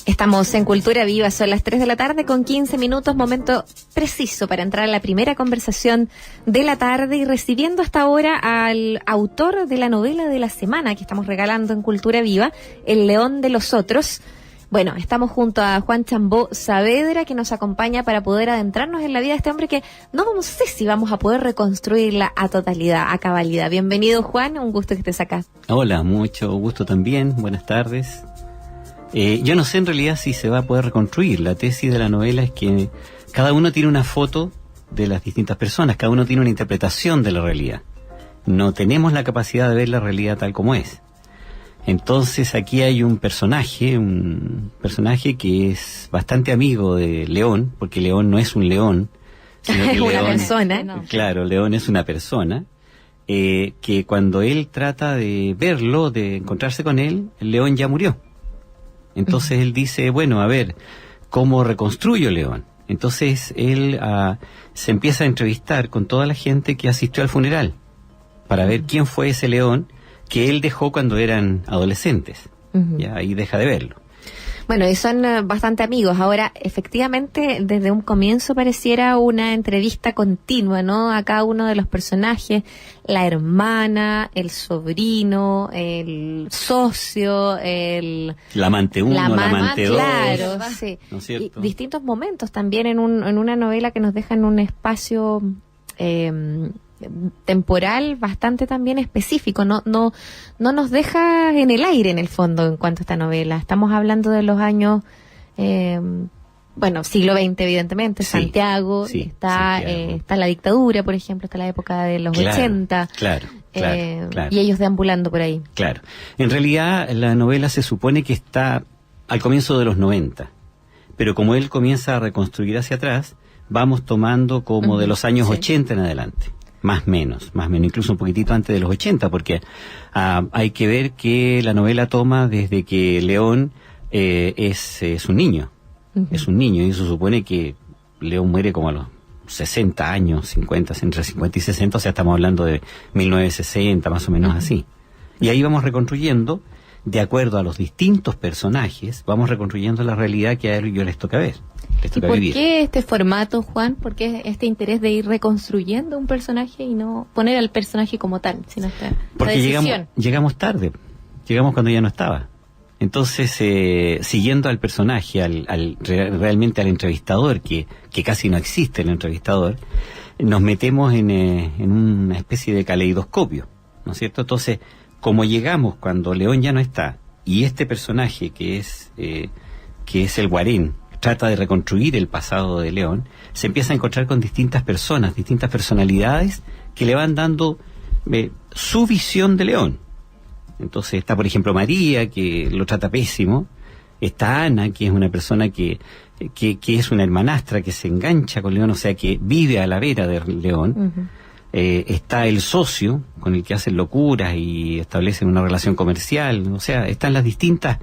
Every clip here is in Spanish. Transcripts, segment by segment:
Estamos en Cultura Viva, son las 3 de la tarde con 15 minutos, momento preciso para entrar a la primera conversación de la tarde y recibiendo hasta ahora al autor de la novela de la semana que estamos regalando en Cultura Viva, El León de los Otros. Bueno, estamos junto a Juan Chambó Saavedra, que nos acompaña para poder adentrarnos en la vida de este hombre que no sé si vamos a poder reconstruirla a totalidad, a cabalidad. Bienvenido, Juan, un gusto que estés acá. Hola, mucho gusto también, buenas tardes. Yo no sé en realidad si se va a poder reconstruir. La tesis de la novela es que cada uno tiene una foto de las distintas personas, cada uno tiene una interpretación de la realidad. No tenemos la capacidad de ver la realidad tal como es. Entonces aquí hay un personaje que es bastante amigo de León, porque León no es un león, sino que es una León, persona. Claro, León es una persona, que cuando él trata de verlo, de encontrarse con él, el León ya murió. Entonces él dice, bueno, a ver, ¿cómo reconstruyo León? Entonces él se empieza a entrevistar con toda la gente que asistió al funeral para ver quién fue ese León que él dejó cuando eran adolescentes. Ya ahí deja de verlo. Bueno, y son bastante amigos. Ahora, efectivamente, desde un comienzo pareciera una entrevista continua, ¿no? A cada uno de los personajes, la hermana, el sobrino, el socio, la amante 1, la amante 2. Claro, sí. ¿No es cierto? Y distintos momentos también en una novela que nos deja en un espacio temporal bastante también específico, no nos deja en el aire en el fondo en cuanto a esta novela. Estamos hablando de los años siglo XX evidentemente, sí, Santiago, sí, está Santiago. Está la dictadura, por ejemplo, está la época de los 80, claro. Y ellos deambulando por ahí. Claro, en realidad la novela se supone que está al comienzo de los 90, pero como él comienza a reconstruir hacia atrás, vamos tomando como de los años 80 en adelante. Más menos, incluso un poquitito antes de los 80, porque hay que ver que la novela toma desde que León es un niño. Es un niño, y se supone que León muere como a los 60 años, 50, entre 50 y 60, o sea, estamos hablando de 1960, más o menos así. Y ahí vamos reconstruyendo, de acuerdo a los distintos personajes, vamos reconstruyendo la realidad que a ellos les toca ver. ¿Y por qué este formato, Juan? ¿Por qué este interés de ir reconstruyendo un personaje y no poner al personaje como tal, sino porque llegamos tarde, llegamos cuando ya no estaba. Entonces, siguiendo al personaje, realmente al entrevistador, que casi no existe el entrevistador, nos metemos en una especie de caleidoscopio, ¿no es cierto? Entonces, como llegamos cuando León ya no está, y este personaje que es el Guarén, trata de reconstruir el pasado de León, se empieza a encontrar con distintas personas, distintas personalidades que le van dando su visión de León. Entonces está, por ejemplo, María, que lo trata pésimo. Está Ana, que es una persona que es una hermanastra, que se engancha con León, o sea, que vive a la vera de León. Está el socio, con el que hacen locuras y establecen una relación comercial. O sea, están las distintas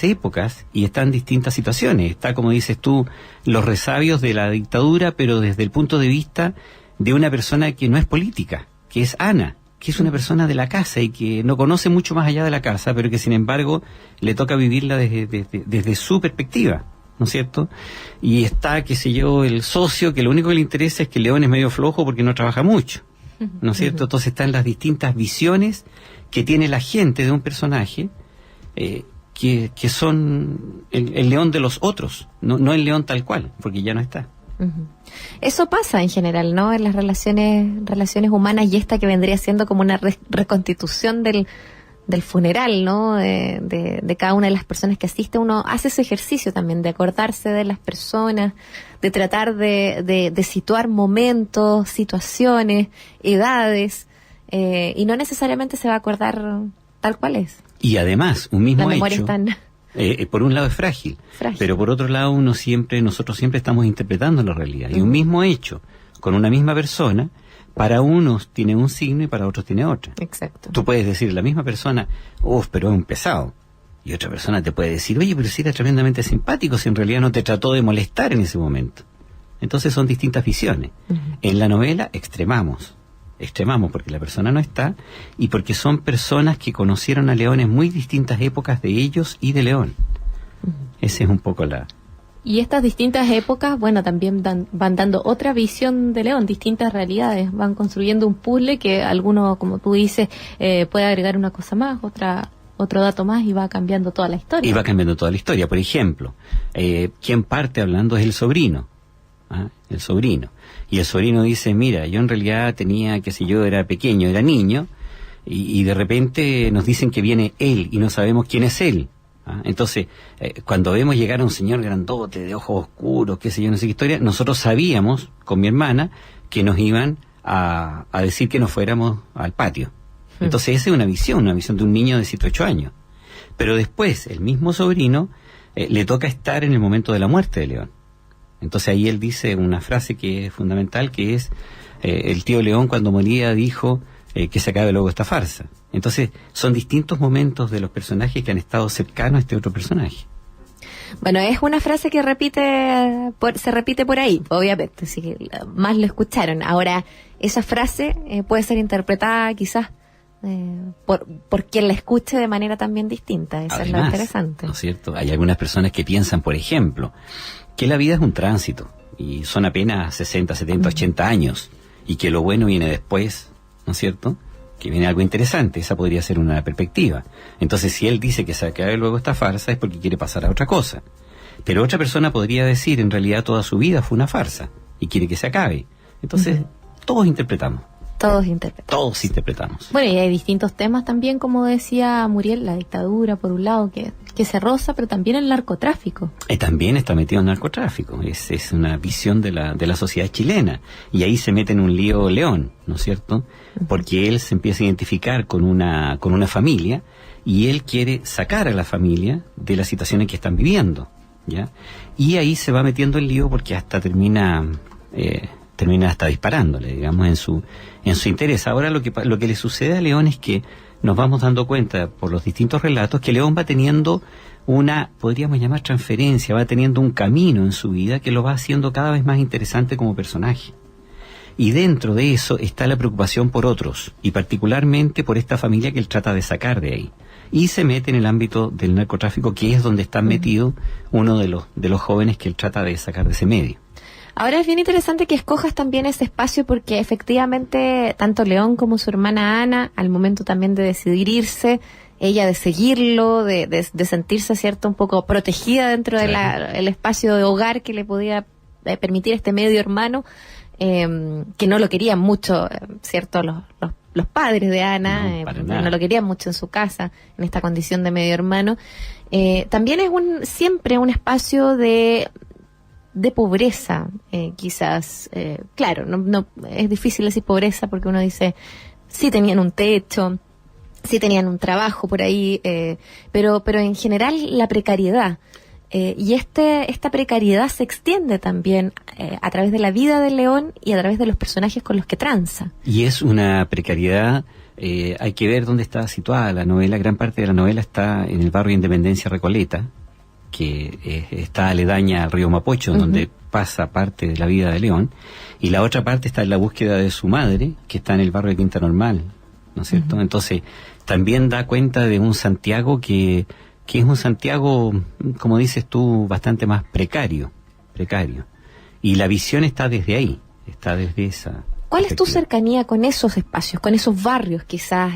épocas y están distintas situaciones. Está, como dices tú, los resabios de la dictadura, pero desde el punto de vista de una persona que no es política, que es Ana, que es una persona de la casa y que no conoce mucho más allá de la casa, pero que sin embargo le toca vivirla desde su perspectiva, ¿no es cierto? Y está, qué sé yo, el socio, que lo único que le interesa es que León es medio flojo porque no trabaja mucho, ¿no es cierto? Entonces están las distintas visiones que tiene la gente de un personaje, que son el León de los otros, no el León tal cual, porque ya no está. Eso pasa en general, ¿no? En las relaciones humanas, y esta que vendría siendo como una reconstitución del funeral, ¿no? De cada una de las personas que asiste. Uno hace ese ejercicio también de acordarse de las personas, de tratar de situar momentos, situaciones, edades, y no necesariamente se va a acordar tal cual es. Y además, un mismo la memoria hecho, es tan... por un lado es frágil, pero por otro lado nosotros siempre estamos interpretando la realidad. Y un mismo hecho, con una misma persona, para unos tiene un signo y para otros tiene otro. Exacto. Tú puedes decir, la misma persona, pero es un pesado. Y otra persona te puede decir, oye, pero si era tremendamente simpático, si en realidad no te trató de molestar en ese momento. Entonces son distintas visiones. En la novela extremamos. extremamos porque la persona no está, y porque son personas que conocieron a León en muy distintas épocas de ellos y de León. Esa es un poco la... Y estas distintas épocas, bueno, también van dando otra visión de León, distintas realidades, van construyendo un puzzle que alguno, como tú dices, puede agregar una cosa más, otro dato más, y va cambiando toda la historia. Y va cambiando toda la historia. Por ejemplo, quien parte hablando es el sobrino. El sobrino. Y el sobrino dice, mira, yo en realidad tenía, qué sé yo, era pequeño, era niño, y de repente nos dicen que viene él, y no sabemos quién es él. Entonces, cuando vemos llegar a un señor grandote, de ojos oscuros, qué sé yo, no sé qué historia, nosotros sabíamos, con mi hermana, que nos iban a decir que nos fuéramos al patio. Entonces, esa es una visión de un niño de 7, 8 años. Pero después, el mismo sobrino le toca estar en el momento de la muerte de León. Entonces, ahí él dice una frase que es fundamental, que es, el tío León cuando moría dijo que se acabe luego esta farsa. Entonces, son distintos momentos de los personajes que han estado cercanos a este otro personaje. Bueno, es una frase que se repite por ahí, obviamente, así que más lo escucharon. Ahora, esa frase puede ser interpretada quizás por quien la escuche de manera también distinta. Eso es lo interesante. ¿No es cierto? Hay algunas personas que piensan, por ejemplo, que la vida es un tránsito y son apenas 60, 70, 80 años y que lo bueno viene después, ¿no es cierto? Que viene algo interesante, esa podría ser una perspectiva. Entonces, si él dice que se acabe luego esta farsa es porque quiere pasar a otra cosa. Pero otra persona podría decir, en realidad toda su vida fue una farsa y quiere que se acabe. Entonces, todos interpretamos. Todos interpretamos. Bueno, y hay distintos temas también, como decía Muriel, la dictadura, por un lado, que se roza, pero también el narcotráfico. También está metido en el narcotráfico. Es una visión de la sociedad chilena. Y ahí se mete en un lío León, ¿no es cierto? Porque él se empieza a identificar con una familia y él quiere sacar a la familia de la situación en que están viviendo, ¿ya? Y ahí se va metiendo el lío porque hasta termina hasta disparándole, digamos, en su interés. Ahora lo que le sucede a León es que nos vamos dando cuenta por los distintos relatos que León va teniendo podríamos llamar transferencia, va teniendo un camino en su vida que lo va haciendo cada vez más interesante como personaje. Y dentro de eso está la preocupación por otros, y particularmente por esta familia que él trata de sacar de ahí. Y se mete en el ámbito del narcotráfico, que es donde está metido uno de los jóvenes que él trata de sacar de ese medio. Ahora es bien interesante que escojas también ese espacio porque efectivamente tanto León como su hermana Ana, al momento también de decidir irse, ella de seguirlo, de sentirse, cierto, un poco protegida dentro del espacio de hogar que le podía permitir este medio hermano, que no lo querían mucho, cierto, los padres de Ana, no lo querían mucho en su casa, en esta condición de medio hermano. También es siempre un espacio de pobreza, quizás, claro, no es difícil decir pobreza porque uno dice, sí tenían un techo, sí tenían un trabajo por ahí, pero en general la precariedad, y esta precariedad se extiende también a través de la vida de León y a través de los personajes con los que tranza. Y es una precariedad, hay que ver dónde está situada la novela. Gran parte de la novela está en el barrio Independencia Recoleta, que está aledaña al río Mapocho, donde pasa parte de la vida de León, y la otra parte está en la búsqueda de su madre, que está en el barrio de Quinta Normal, ¿no es cierto? Entonces, también da cuenta de un Santiago que es un Santiago, como dices tú, bastante más precario, y la visión está desde ahí, está desde esa... ¿Cuál es tu cercanía con esos espacios, con esos barrios quizás?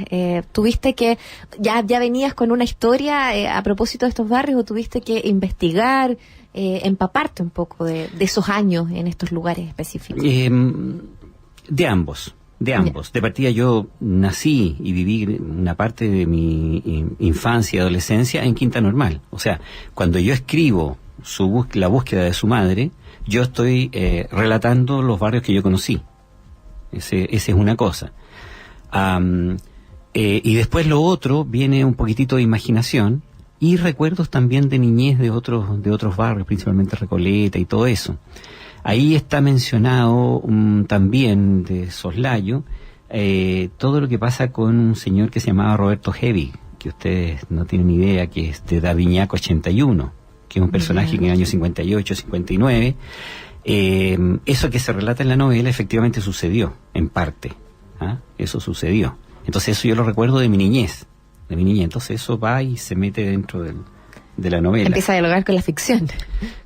¿Tuviste que, ya venías con una historia a propósito de estos barrios, o tuviste que investigar, empaparte un poco de esos años en estos lugares específicos? De ambos. De partida yo nací y viví una parte de mi infancia y adolescencia en Quinta Normal. O sea, cuando yo escribo la búsqueda de su madre, yo estoy relatando los barrios que yo conocí. Esa es una cosa. Y después lo otro viene un poquitito de imaginación y recuerdos también de niñez de otros barrios, principalmente Recoleta y todo eso. Ahí está mencionado también de soslayo todo lo que pasa con un señor que se llamaba Roberto Heavy, que ustedes no tienen idea, que es de Daviñac 81, que es un personaje que en el año 58, 59... eso que se relata en la novela efectivamente sucedió, en parte. ¿Ah? Eso sucedió. Entonces eso yo lo recuerdo de mi niñez. Entonces eso va y se mete dentro de la novela. Empieza a dialogar con la ficción.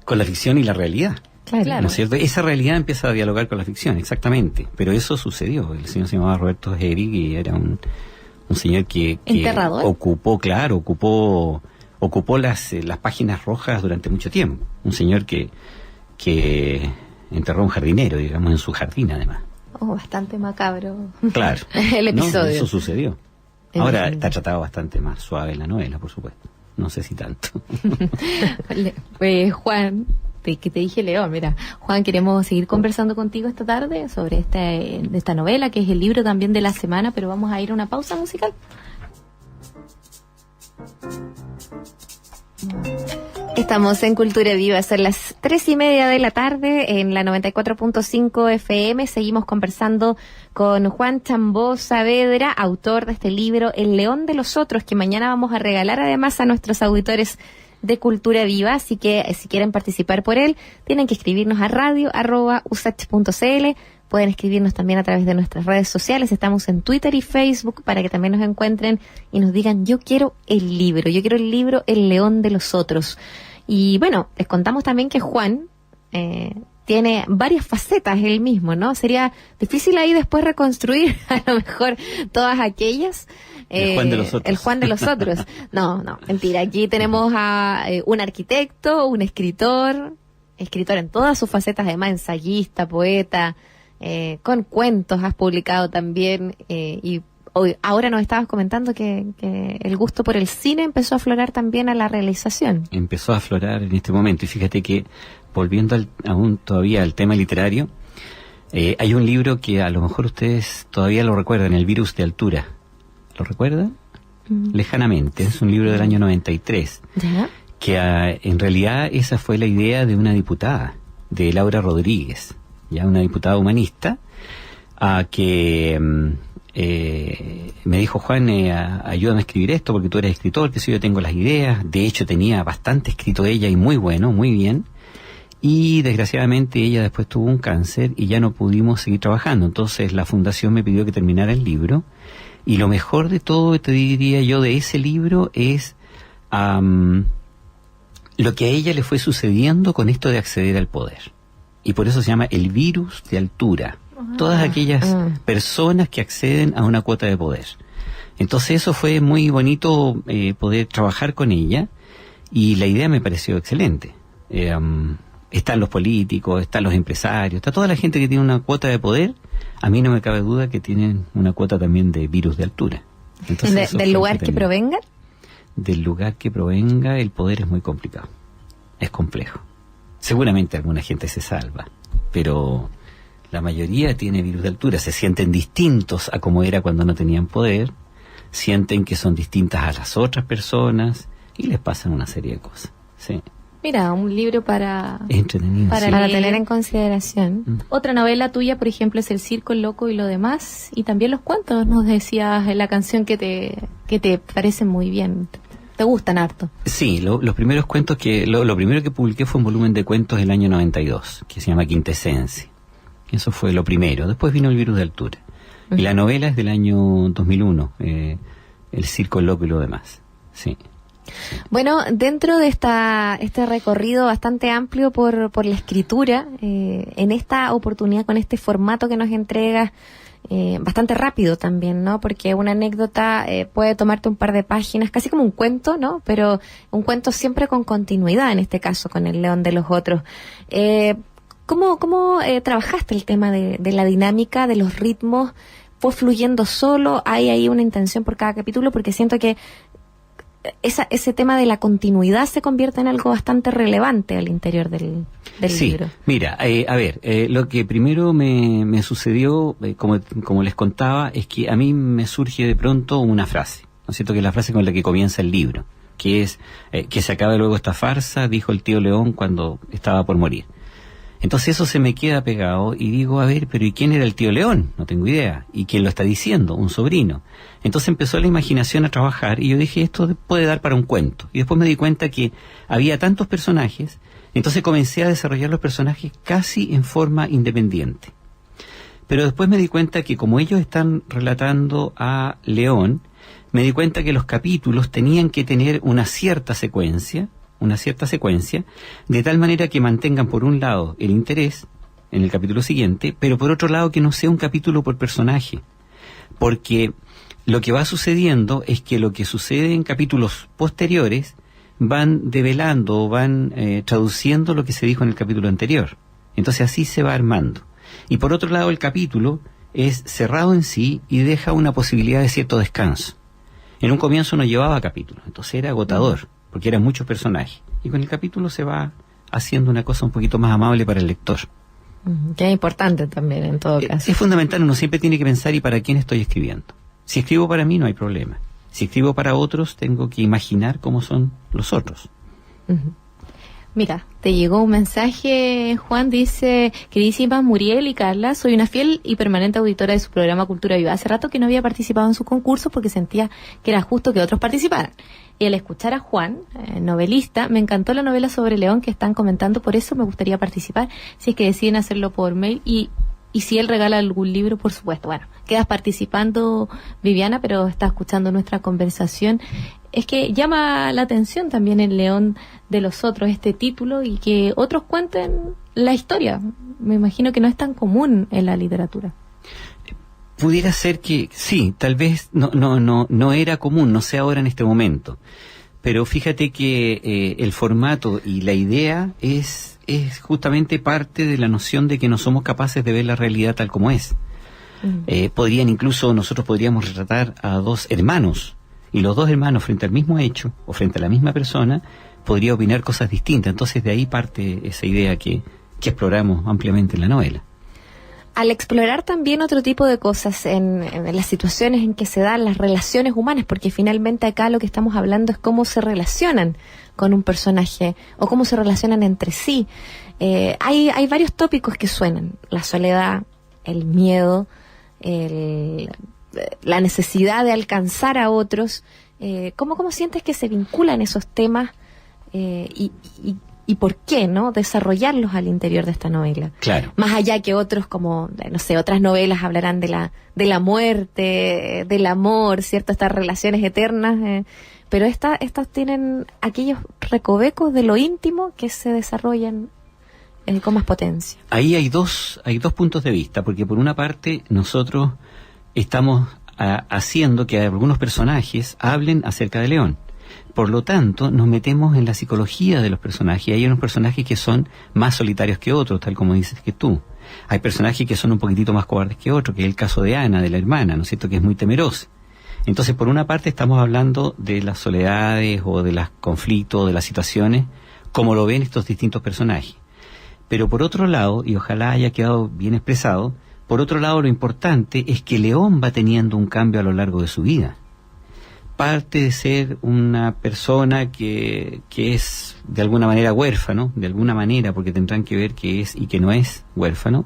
Con la ficción y la realidad. Claro. ¿No es cierto? Esa realidad empieza a dialogar con la ficción, exactamente. Pero eso sucedió. El señor se llamaba Roberto Hevig y era un señor que ocupó las páginas rojas durante mucho tiempo. Un señor que enterró a un jardinero, digamos, en su jardín además. Bastante macabro. Claro. El episodio. No, eso sucedió. Ahora está tratado bastante más suave en la novela, por supuesto. No sé si tanto. Pues Juan, que te dije León, mira, Juan, queremos seguir conversando contigo esta tarde sobre esta novela, que es el libro también de la semana, pero vamos a ir a una pausa musical. Estamos en Cultura Viva, son las 3:30 de la tarde en la 94.5 FM. Seguimos conversando con Juan Chambó Saavedra, autor de este libro El León de los Otros, que mañana vamos a regalar además a nuestros auditores de Cultura Viva. Así que si quieren participar por él, tienen que escribirnos a radio@usach.cl. Pueden escribirnos también a través de nuestras redes sociales. Estamos en Twitter y Facebook para que también nos encuentren y nos digan: yo quiero el libro El León de los Otros. Y bueno, les contamos también que Juan tiene varias facetas él mismo, ¿no? Sería difícil ahí después reconstruir a lo mejor todas aquellas. El Juan de los Otros. El Juan de los Otros. No, mentira. Aquí tenemos a un arquitecto, un escritor en todas sus facetas, además ensayista, poeta, con cuentos has publicado también, y ahora nos estabas comentando que el gusto por el cine empezó a aflorar también a la realización. Empezó a aflorar en este momento, y fíjate que, volviendo aún todavía al tema literario, hay un libro que a lo mejor ustedes todavía lo recuerdan, El virus de altura. ¿Lo recuerdan? Lejanamente, es un libro del año 93. ¿Ya? Que en realidad esa fue la idea de una diputada, de Laura Rodríguez, ya una diputada humanista, que me dijo: Juan, ayúdame a escribir esto porque tú eres escritor, que si yo tengo las ideas. De hecho tenía bastante escrito ella y muy bueno, muy bien, y desgraciadamente ella después tuvo un cáncer y ya no pudimos seguir trabajando. Entonces la fundación me pidió que terminara el libro, y lo mejor de todo, te diría yo, de ese libro es lo que a ella le fue sucediendo con esto de acceder al poder, y por eso se llama El virus de altura. Todas aquellas personas que acceden a una cuota de poder. Entonces eso fue muy bonito, poder trabajar con ella, y la idea me pareció excelente. Están los políticos, están los empresarios, está toda la gente que tiene una cuota de poder. A mí no me cabe duda que tienen una cuota también de virus de altura. Entonces, ¿del lugar que provenga? Del lugar que provenga, el poder es muy complicado, es complejo. Seguramente alguna gente se salva, pero la mayoría tiene virus de altura. Se sienten distintos a como era cuando no tenían poder, sienten que son distintas a las otras personas y les pasan una serie de cosas. Sí. Mira, un libro para tener en consideración. Otra novela tuya, por ejemplo, es El Circo, el Loco y lo demás, y también los cuentos. Nos decías en la canción que te parecen muy bien. ¿Te gustan harto? Sí, los primeros cuentos lo primero que publiqué fue un volumen de cuentos del año 92, que se llama Quintesencia. Eso fue lo primero. Después vino El virus de altura. Y la novela es del año 2001, El Circo, el Loco y lo demás. Sí. Bueno, dentro de este recorrido bastante amplio por la escritura, en esta oportunidad, con este formato que nos entregas, bastante rápido también, ¿no? Porque una anécdota puede tomarte un par de páginas, casi como un cuento, ¿no? Pero un cuento siempre con continuidad, en este caso con El León de los Otros. ¿Cómo trabajaste el tema de la dinámica, de los ritmos? ¿Fue fluyendo solo? ¿Hay ahí una intención por cada capítulo? Porque siento que ese tema de la continuidad se convierte en algo bastante relevante al interior del libro. Mira, a ver, lo que primero me sucedió, como les contaba, es que a mí me surge de pronto una frase, ¿no es cierto?, que es la frase con la que comienza el libro, que es que se acabe luego esta farsa, dijo el tío León cuando estaba por morir. Entonces eso se me queda pegado y digo, a ver, pero ¿y quién era el tío León? No tengo idea. ¿Y quién lo está diciendo? Un sobrino. Entonces empezó la imaginación a trabajar y yo dije, esto puede dar para un cuento. Y después me di cuenta que había tantos personajes, entonces comencé a desarrollar los personajes casi en forma independiente. Pero después me di cuenta que como ellos están relatando a León, me di cuenta que los capítulos tenían que tener una cierta secuencia, de tal manera que mantengan por un lado el interés en el capítulo siguiente, pero por otro lado que no sea un capítulo por personaje. Porque lo que va sucediendo es que lo que sucede en capítulos posteriores van develando, van traduciendo lo que se dijo en el capítulo anterior. Entonces así se va armando. Y por otro lado el capítulo es cerrado en sí y deja una posibilidad de cierto descanso. En un comienzo no llevaba capítulo, entonces era agotador, porque eran muchos personajes. Y con el capítulo se va haciendo una cosa un poquito más amable para el lector. Que es importante también en todo caso. Es fundamental, uno siempre tiene que pensar ¿y para quién estoy escribiendo? Si escribo para mí no hay problema. Si escribo para otros tengo que imaginar cómo son los otros. Mira, te llegó un mensaje, Juan, dice: queridísimas Muriel y Carla, soy una fiel y permanente auditora de su programa Cultura Viva. Hace rato que no había participado en su concurso porque sentía que era justo que otros participaran. Y al escuchar a Juan, novelista, me encantó la novela sobre León que están comentando, por eso me gustaría participar, si es que deciden hacerlo por mail y si él regala algún libro, por supuesto. Bueno, quedas participando, Viviana, pero está escuchando nuestra conversación. Es que llama la atención también el León de los otros, este título, y que otros cuenten la historia. Me imagino que no es tan común en la literatura. Pudiera ser que sí, tal vez no era común, no sé ahora en este momento. Pero fíjate que el formato y la idea es justamente parte de la noción de que no somos capaces de ver la realidad tal como es. Nosotros podríamos retratar a dos hermanos, y los dos hermanos frente al mismo hecho, o frente a la misma persona, podría opinar cosas distintas. Entonces de ahí parte esa idea que exploramos ampliamente en la novela. Al explorar también otro tipo de cosas en las situaciones en que se dan las relaciones humanas, porque finalmente acá lo que estamos hablando es cómo se relacionan con un personaje o cómo se relacionan entre sí. Hay varios tópicos que suenan: la soledad, el miedo, la necesidad de alcanzar a otros. ¿Cómo sientes que se vinculan esos temas y por qué no desarrollarlos al interior de esta novela? Claro. Más allá que otros, como, no sé, otras novelas hablarán de la muerte, del amor, ¿cierto? Estas relaciones eternas, pero estas tienen aquellos recovecos de lo íntimo que se desarrollan con más potencia. Ahí hay dos puntos de vista, porque por una parte nosotros estamos haciendo que algunos personajes hablen acerca de León. Por lo tanto, nos metemos en la psicología de los personajes. Hay unos personajes que son más solitarios que otros, tal como dices que tú. Hay personajes que son un poquitito más cobardes que otros, que es el caso de Ana, de la hermana, ¿no es cierto?, que es muy temerosa. Entonces, por una parte estamos hablando de las soledades o de los conflictos o de las situaciones, como lo ven estos distintos personajes. Pero por otro lado, y ojalá haya quedado bien expresado, por otro lado lo importante es que León va teniendo un cambio a lo largo de su vida. Parte de ser una persona que es de alguna manera huérfano, de alguna manera, porque tendrán que ver que es y que no es huérfano.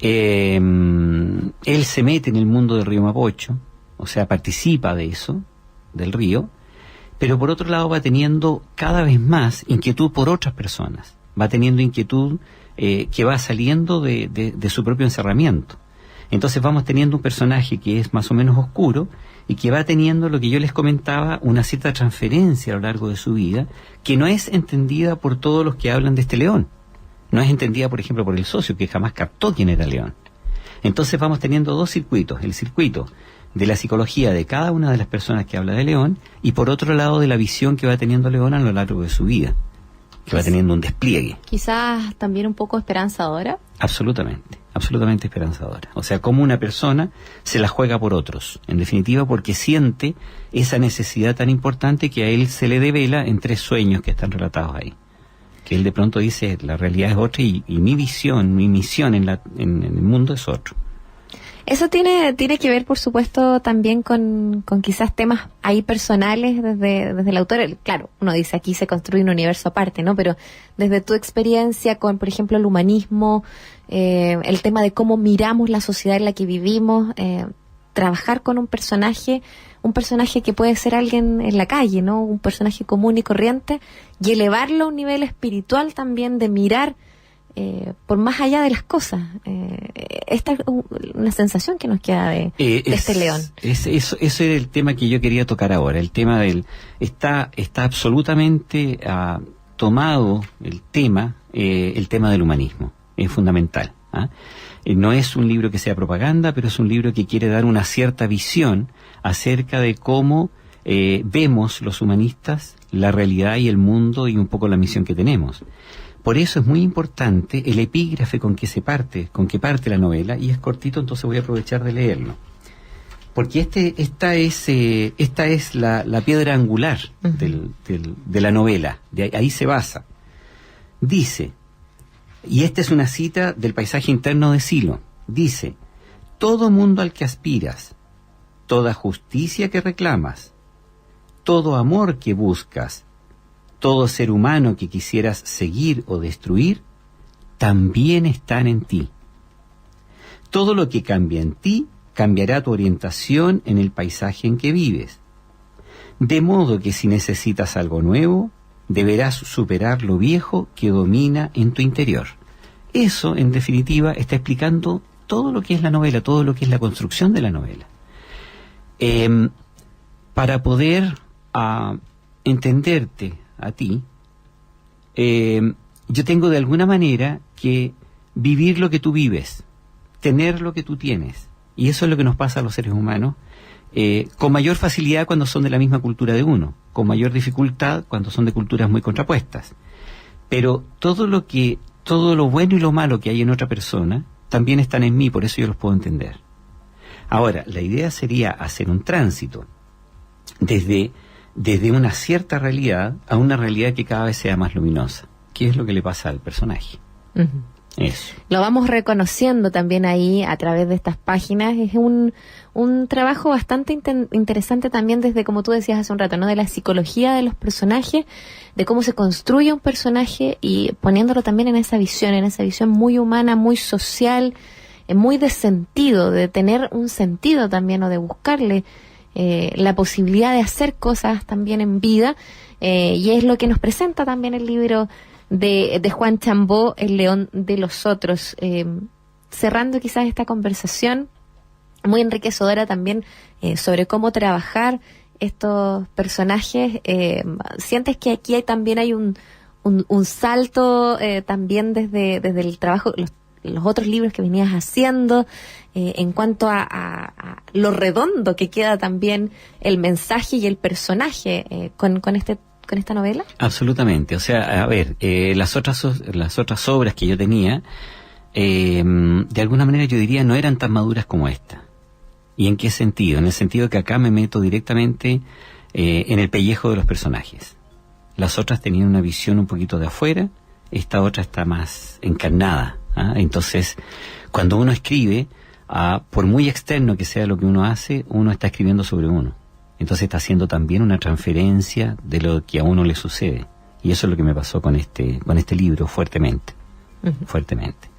Él se mete en el mundo del río Mapocho, o sea, participa de eso, del río, pero por otro lado va teniendo cada vez más inquietud por otras personas, va teniendo inquietud que va saliendo de su propio encerramiento. Entonces vamos teniendo un personaje que es más o menos oscuro y que va teniendo, lo que yo les comentaba, una cierta transferencia a lo largo de su vida, que no es entendida por todos los que hablan de este León. No es entendida, por ejemplo, por el socio, que jamás captó quién era León. Entonces vamos teniendo dos circuitos: el circuito de la psicología de cada una de las personas que habla de León, y por otro lado de la visión que va teniendo León a lo largo de su vida, que va teniendo un despliegue. Quizás también un poco esperanzadora. Absolutamente esperanzadora. O sea, como una persona se la juega por otros, en definitiva porque siente esa necesidad tan importante que a él se le devela en 3 sueños que están relatados ahí. Que él de pronto dice, la realidad es otra y mi visión, mi misión en el mundo es otro. Eso tiene que ver, por supuesto, también con quizás temas ahí personales desde el autor. Claro, uno dice aquí se construye un universo aparte, ¿no? Pero desde tu experiencia con, por ejemplo, el humanismo, el tema de cómo miramos la sociedad en la que vivimos, trabajar con un personaje que puede ser alguien en la calle, ¿no? Un personaje común y corriente, y elevarlo a un nivel espiritual también, de mirar por más allá de las cosas. Esta es una sensación que nos queda de este león. Eso era el tema que yo quería tocar ahora. El tema está absolutamente tomado el tema del humanismo. Es fundamental. No es un libro que sea propaganda, pero es un libro que quiere dar una cierta visión acerca de cómo vemos los humanistas la realidad y el mundo y un poco la misión que tenemos. Por eso es muy importante el epígrafe con que parte la novela, y es cortito, entonces voy a aprovechar de leerlo. Porque esta es la piedra angular de la novela, ahí se basa. Dice, y esta es una cita del paisaje interno de Silo, dice: todo mundo al que aspiras, toda justicia que reclamas, todo amor que buscas, todo ser humano que quisieras seguir o destruir, también están en ti. Todo lo que cambia en ti, cambiará tu orientación en el paisaje en que vives. De modo que si necesitas algo nuevo, deberás superar lo viejo que domina en tu interior. Eso, en definitiva, está explicando todo lo que es la novela, todo lo que es la construcción de la novela. Para poder entenderte a ti, yo tengo de alguna manera que vivir lo que tú vives, tener lo que tú tienes, y eso es lo que nos pasa a los seres humanos, con mayor facilidad cuando son de la misma cultura de uno, con mayor dificultad cuando son de culturas muy contrapuestas. Pero todo lo bueno y lo malo que hay en otra persona también están en mí, por eso yo los puedo entender. Ahora, la idea sería hacer un tránsito desde una cierta realidad a una realidad que cada vez sea más luminosa. ¿Qué es lo que le pasa al personaje? Uh-huh. Eso. Lo vamos reconociendo también ahí a través de estas páginas. Es un trabajo bastante interesante también desde, como tú decías hace un rato, ¿no? De la psicología de los personajes, de cómo se construye un personaje y poniéndolo también en esa visión muy humana, muy social, muy de sentido, de tener un sentido también, o de buscarle la posibilidad de hacer cosas también en vida, y es lo que nos presenta también el libro de Juan Chambó, El león de los otros. Cerrando quizás esta conversación muy enriquecedora también sobre cómo trabajar estos personajes, ¿sientes que aquí también hay un salto también desde el trabajo, los otros libros que venías haciendo, en cuanto a lo redondo que queda también el mensaje y el personaje con esta novela? Absolutamente. O sea, a ver, las otras obras que yo tenía, de alguna manera yo diría no eran tan maduras como esta. ¿Y en qué sentido? En el sentido que acá me meto directamente en el pellejo de los personajes. Las otras tenían una visión un poquito de afuera, esta otra está más encarnada. Entonces, cuando uno escribe, por muy externo que sea lo que uno hace, uno está escribiendo sobre uno. Entonces está haciendo también una transferencia de lo que a uno le sucede. Y eso es lo que me pasó con este libro fuertemente. Uh-huh. Fuertemente.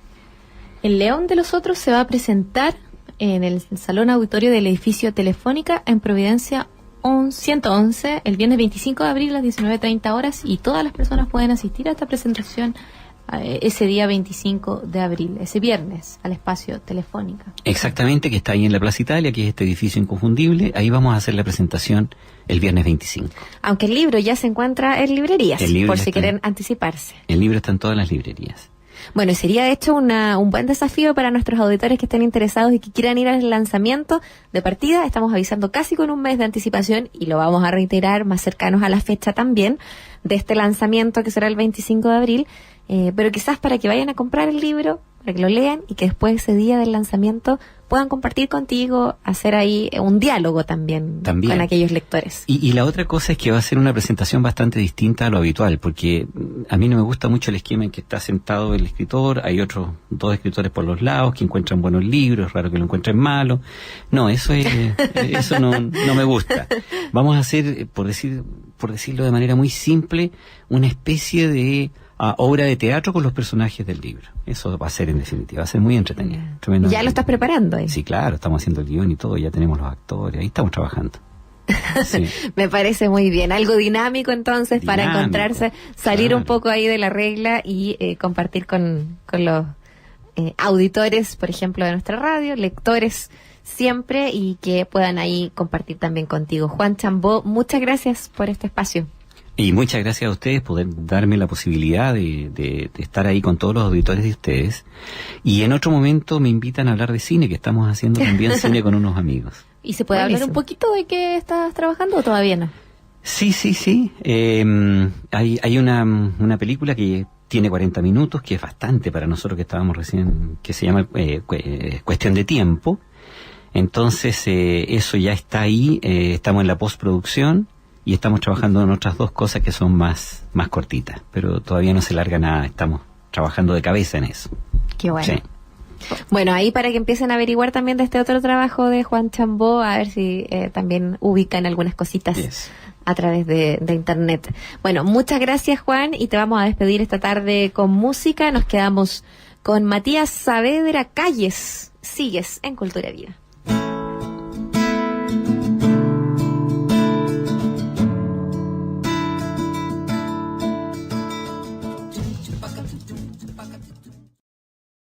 El León de los Otros se va a presentar en el Salón Auditorio del Edificio Telefónica en Providencia 111 el viernes 25 de abril a las 19:30 horas, y todas las personas pueden asistir a esta presentación ese día 25 de abril, ese viernes, al espacio Telefónica. Exactamente, que está ahí en la Plaza Italia, que es este edificio inconfundible. Ahí vamos a hacer la presentación el viernes 25. Aunque el libro ya se encuentra en librerías, por si quieren anticiparse. El libro está en todas las librerías. Bueno, sería de hecho un buen desafío para nuestros auditores que estén interesados y que quieran ir al lanzamiento. De partida estamos avisando casi con un mes de anticipación, y lo vamos a reiterar más cercanos a la fecha también de este lanzamiento, que será el 25 de abril. Pero quizás para que vayan a comprar el libro, para que lo lean y que después ese día del lanzamiento puedan compartir contigo, hacer ahí un diálogo también. Con aquellos lectores. Y la otra cosa es que va a ser una presentación bastante distinta a lo habitual, porque a mí no me gusta mucho el esquema en que está sentado el escritor, hay otros dos escritores por los lados que encuentran buenos libros, es raro que lo encuentren malos. No, eso no me gusta. Vamos a hacer, por decirlo de manera muy simple, una especie de obra de teatro con los personajes del libro. Eso va a ser, en definitiva, va a ser muy entretenido. ¿Ya lo estás preparando ahí? Sí, claro, estamos haciendo el guión y todo, ya tenemos los actores, ahí estamos trabajando. Sí. Me parece muy bien. Algo dinámico entonces para Dinámico, encontrarse, salir claro. un poco ahí de la regla y compartir con los auditores, por ejemplo, de nuestra radio, lectores siempre, y que puedan ahí compartir también contigo. Juan Chambó, muchas gracias por este espacio. Y muchas gracias a ustedes por darme la posibilidad de estar ahí con todos los auditores de ustedes. Y en otro momento me invitan a hablar de cine, que estamos haciendo también cine con unos amigos. ¿Y se puede hablar un poquito de qué estás trabajando o todavía no? Sí. Hay una película que tiene 40 minutos, que es bastante para nosotros que estábamos recién, que se llama Cuestión de Tiempo. Entonces, eso ya está ahí, estamos en la postproducción y estamos trabajando en otras dos cosas que son más cortitas, pero todavía no se larga nada, estamos trabajando de cabeza en eso. Qué bueno. Sí. Bueno, ahí para que empiecen a averiguar también de este otro trabajo de Juan Chambó, a ver si también ubican algunas cositas Yes. a través de internet. Bueno, muchas gracias, Juan, y te vamos a despedir esta tarde con música. Nos quedamos con Matías Saavedra, Calles. Sigues en Cultura Vida.